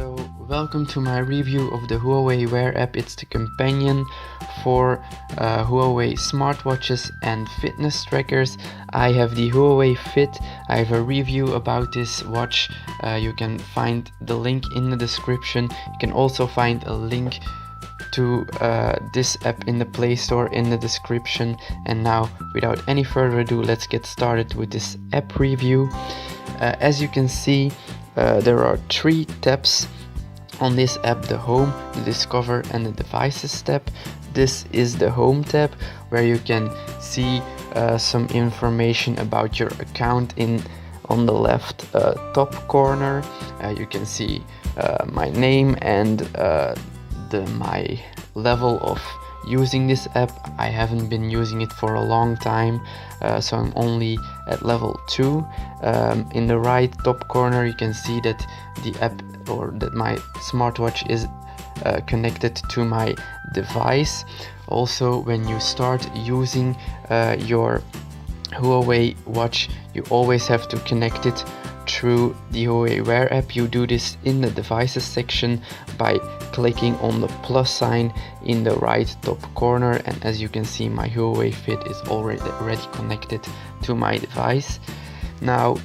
So, welcome to my review of the Huawei Wear app. It's the companion for Huawei smartwatches and fitness trackers. I have the Huawei Fit. I have a review about this watch. You can find the link in the description. You can also find a link to this app in the Play Store in the description. And now, without any further ado, let's get started with this app review. As you can see, there are 3 tabs on this app: the Home, the Discover and the Devices tab. This is the Home tab, where you can see some information about your account on the left top corner. You can see my name and my level of using this app. I haven't been using it for a long time, so I'm only at level 2. In the right top corner you can see that the app, or that my smartwatch is connected to my device. Also, when you start using your Huawei watch, you always have to connect it through the Huawei Wear app. You do this in the devices section by clicking on the plus sign in the right top corner, and as you can see, my Huawei Fit is already connected to my device. Now,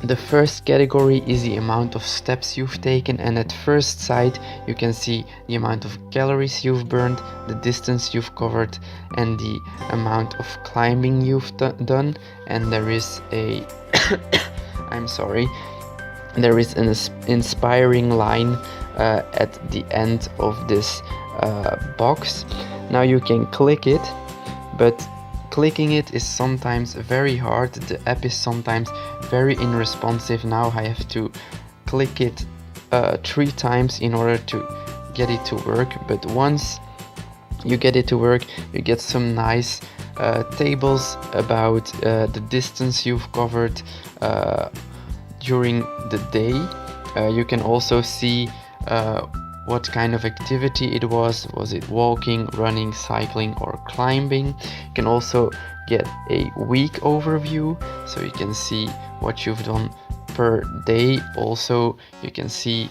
the first category is the amount of steps you've taken, and at first sight you can see the amount of calories you've burned, the distance you've covered, and the amount of climbing you've done. And there is a there is an inspiring line at the end of this box. Now you can click it, but clicking it is sometimes very hard. The app is sometimes very unresponsive. Now I have to click it 3 times in order to get it to work, but once you get it to work, you get some nice tables about the distance you've covered during the day. You can also see what kind of activity it was. Was it walking, running, cycling or climbing? You can also get a week overview, so you can see what you've done per day. Also, you can see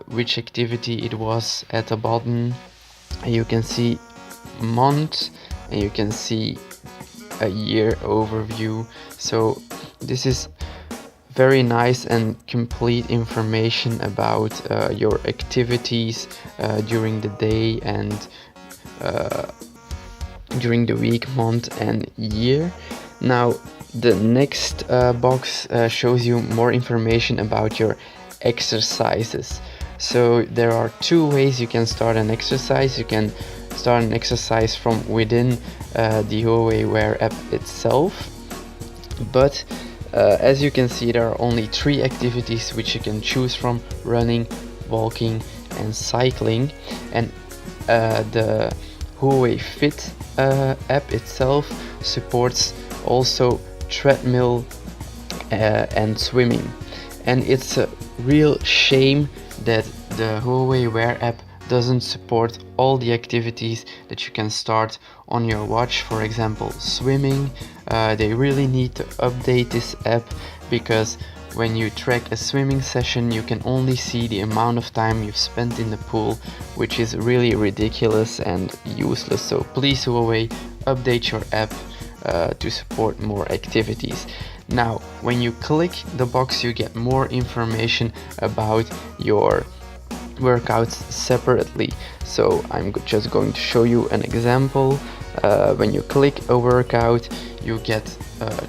which activity it was at the bottom. You can see month, and you can see a year overview. So this is very nice and complete information about your activities during the day and during the week, month and year. Now the next box shows you more information about your exercises. So there are 2 ways you can start an exercise. You can start an exercise from within the Huawei Wear app itself, but as you can see, there are only 3 activities which you can choose from: running, walking and cycling. And the Huawei Fit app itself supports also treadmill and swimming. And it's a real shame that the Huawei Wear app doesn't support all the activities that you can start on your watch. For example, swimming. They really need to update this app, because when you track a swimming session, you can only see the amount of time you've spent in the pool, which is really ridiculous and useless. So please, Huawei, update your app to support more activities. Now, when you click the box, you get more information about your workouts separately. So I'm just going to show you an example. When you click a workout, you get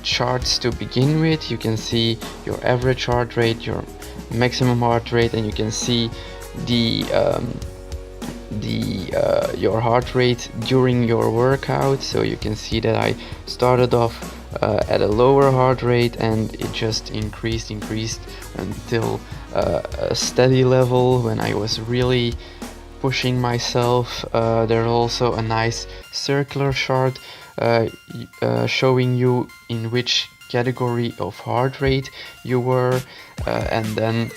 charts to begin with. You can see your average heart rate, your maximum heart rate, and you can see your heart rate during your workout. So you can see that I started off at a lower heart rate, and it just increased until a steady level when I was really pushing myself. There's also a nice circular chart showing you in which category of heart rate you were, and then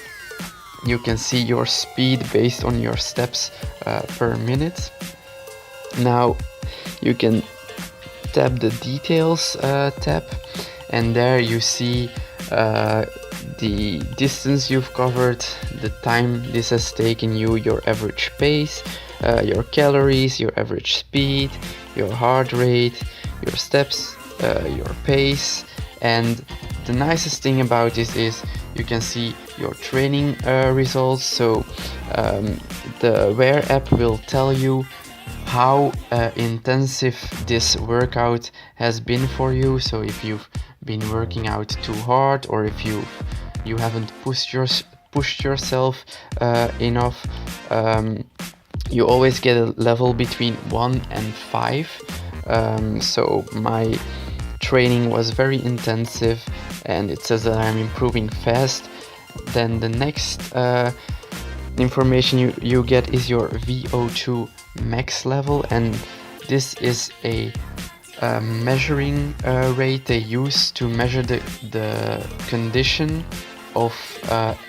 you can see your speed based on your steps per minute. Now you can tap the details tab, and there you see the distance you've covered, the time this has taken you, your average pace, your calories, your average speed, your heart rate, your steps, your pace. And the nicest thing about this is you can see your training results. So the Wear app will tell you how intensive this workout has been for you. So if you've been working out too hard, or if you haven't pushed yourself enough, you always get a level between 1 and 5. So my training was very intensive, and it says that I'm improving fast. Then the next information you get is your VO2 max level, and this is a measuring rate they use to measure the condition of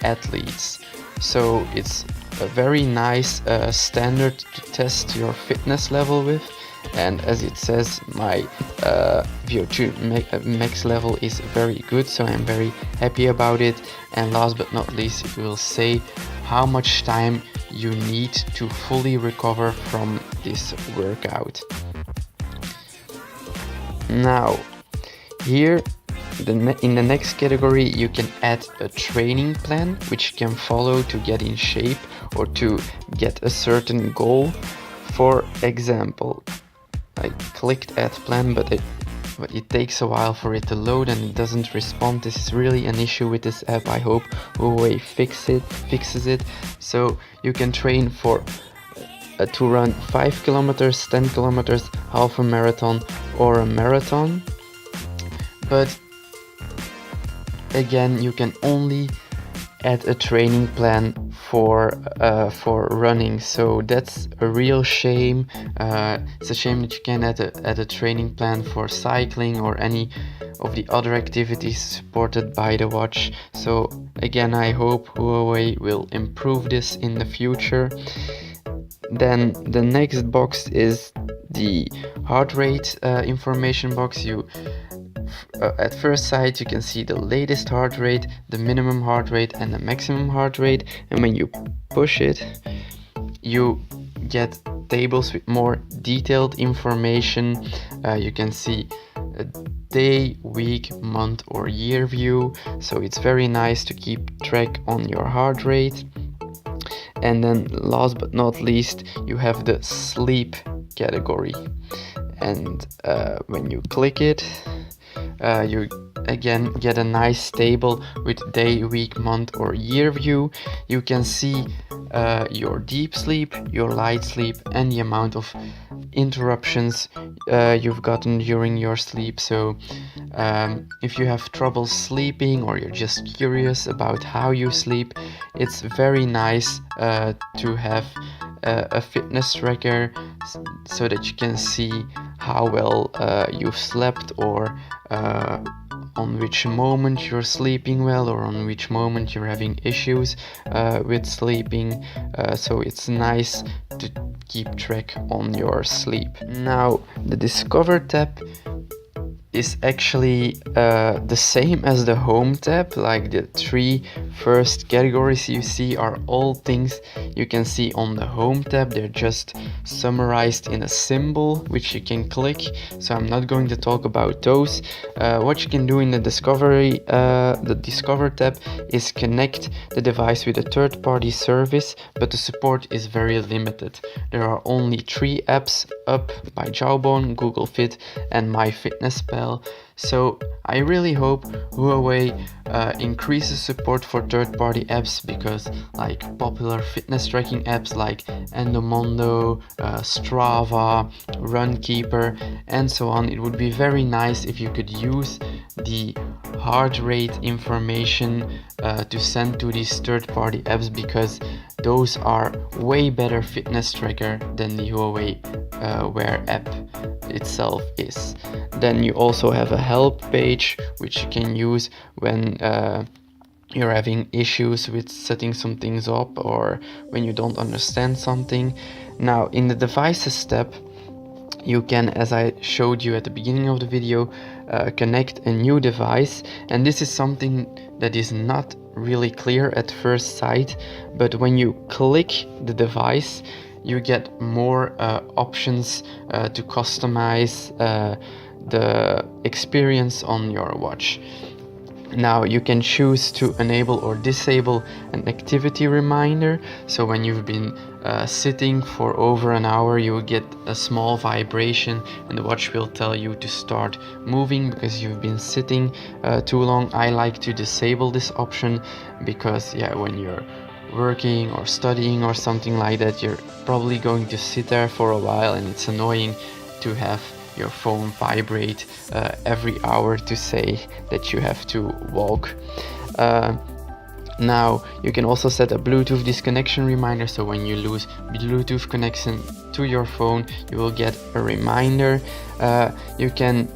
athletes. So it's a very nice standard to test your fitness level with. And as it says, my VO2 max level is very good, so I'm very happy about it. And last but not least, it will say how much time you need to fully recover from this workout. Now, here in the next category, you can add a training plan which you can follow to get in shape or to get a certain goal. For example, I clicked add plan, but it takes a while for it to load and it doesn't respond. This is really an issue with this app. I hope Huawei fixes it. So you can train for to run 5 kilometers, 10 kilometers, half a marathon or a marathon. But again, you can only add a training plan for running, so that's a real shame. It's a shame that you can't add a training plan for cycling or any of the other activities supported by the watch. So again, I hope Huawei will improve this in the future. Then the next box is the heart rate information box. At first sight you can see the latest heart rate, the minimum heart rate and the maximum heart rate, and when you push it you get tables with more detailed information. You can see a day, week, month or year view, so it's very nice to keep track on your heart rate. And then last but not least, you have the sleep category, and when you click it, you again get a nice table with day, week, month or year view. You can see your deep sleep, your light sleep and the amount of interruptions you've gotten during your sleep. So if you have trouble sleeping or you're just curious about how you sleep, it's very nice to have a fitness tracker so that you can see how well you've slept, or on which moment you're sleeping well or on which moment you're having issues with sleeping. So it's nice to keep track on your sleep. Now, the Discover tab is actually the same as the Home tab. Like the 3 first categories you see are all things you can see on the Home tab. They're just summarized in a symbol which you can click, so I'm not going to talk about those. What you can do in the Discover tab is connect the device with a third-party service, but the support is very limited. There are only 3 apps up by Jawbone, Google Fit and MyFitnessPal. So I really hope Huawei increases support for third-party apps, because like popular fitness tracking apps like Endomondo, Strava, Runkeeper and so on, it would be very nice if you could use the heart rate information to send to these third-party apps, because those are way better fitness tracker than the Huawei Wear app itself is. Then you also have a help page which you can use when you're having issues with setting some things up or when you don't understand something. Now in the devices tab you can, as I showed you at the beginning of the video, connect a new device, and this is something that is not really clear at first sight, but when you click the device you get more options to customize the experience on your watch. Now you can choose to enable or disable an activity reminder, so when you've been sitting for over an hour you will get a small vibration and the watch will tell you to start moving because you've been sitting too long. I like to disable this option because when you're working or studying or something like that, you're probably going to sit there for a while and it's annoying to have your phone vibrate every hour to say that you have to walk. Now you can also set a Bluetooth disconnection reminder, so when you lose Bluetooth connection to your phone you will get a reminder. You can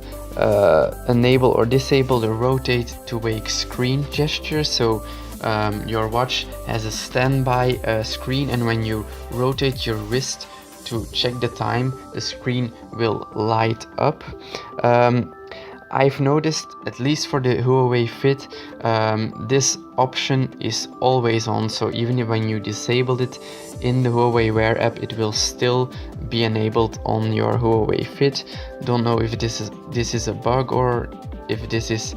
enable or disable the rotate to wake screen gesture, so your watch has a standby screen, and when you rotate your wrist to check the time, the screen will light up. I've noticed, at least for the Huawei Fit, this option is always on, so even when you disabled it in the Huawei Wear app, it will still be enabled on your Huawei Fit. Don't know if this is a bug or if this is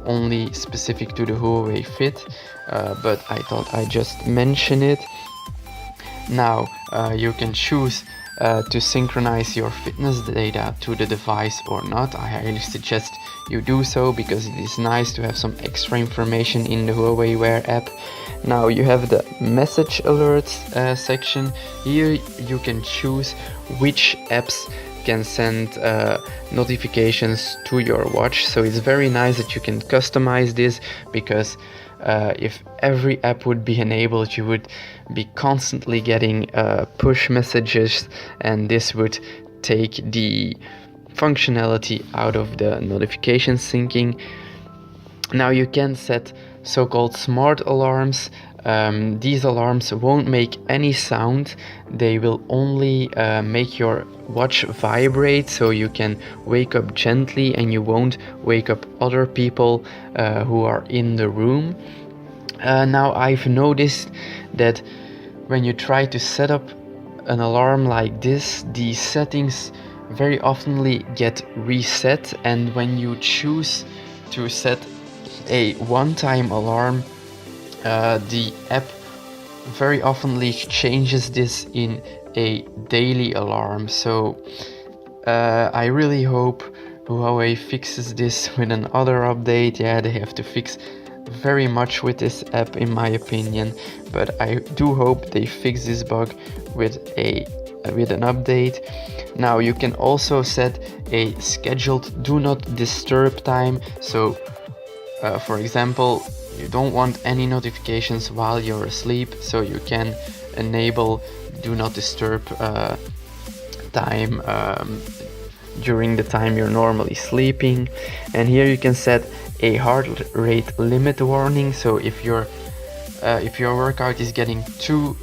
only specific to the Huawei Fit, but I thought I'd just mention it. Now you can choose to synchronize your fitness data to the device or not. I highly suggest you do so because it is nice to have some extra information in the Huawei Wear app. Now you have the message alerts section. Here you can choose which apps can send notifications to your watch, so it's very nice that you can customize this, because if every app would be enabled you would be constantly getting push messages, and this would take the functionality out of the notification syncing. Now you can set so-called smart alarms. These alarms won't make any sound, they will only make your watch vibrate, so you can wake up gently and you won't wake up other people who are in the room. Now I've noticed that when you try to set up an alarm like this, the settings very oftenly get reset, and when you choose to set a one-time alarm, the app very oftenly changes this in a daily alarm. So I really hope Huawei fixes this with another update. They have to fix very much with this app in my opinion, but I do hope they fix this bug with an update. Now you can also set a scheduled do not disturb time, so for example, you don't want any notifications while you're asleep, so you can enable do not disturb time during the time you're normally sleeping. And here you can set a heart rate limit warning, so if your workout is getting too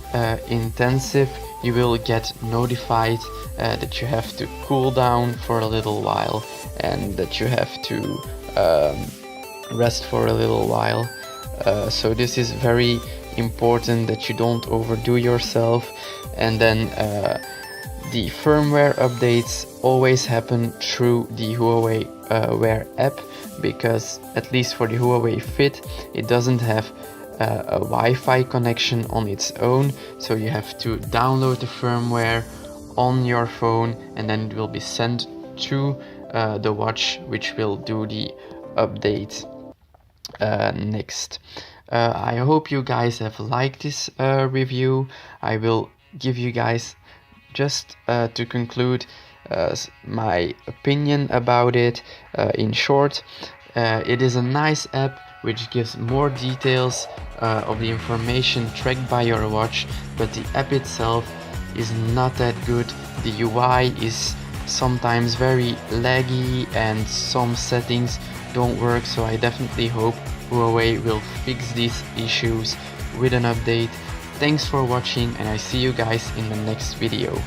intensive, you will get notified that you have to cool down for a little while and that you have to rest for a little while. So this is very important that you don't overdo yourself. And then the firmware updates always happen through the Huawei Wear app, because at least for the Huawei Fit it doesn't have a Wi-Fi connection on its own, so you have to download the firmware on your phone and then it will be sent to the watch, which will do the update next. I hope you guys have liked this review. I will give you guys, just to conclude, my opinion about it. In short, it is a nice app which gives more details of the information tracked by your watch, but the app itself is not that good. The UI is sometimes very laggy and some settings don't work, so I definitely hope Huawei will fix these issues with an update. Thanks for watching and I see you guys in the next video.